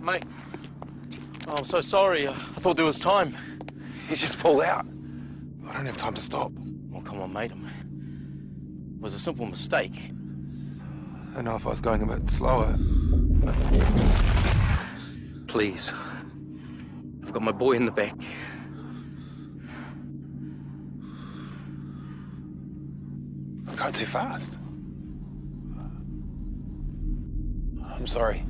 Mate. Oh, I'm so sorry. I thought there was time. He's just pulled out. I don't have time to stop. Oh, come on, mate. It was a simple mistake. I know if I was going a bit slower. Please. I've got my boy in the back. I'm going too fast. I'm sorry.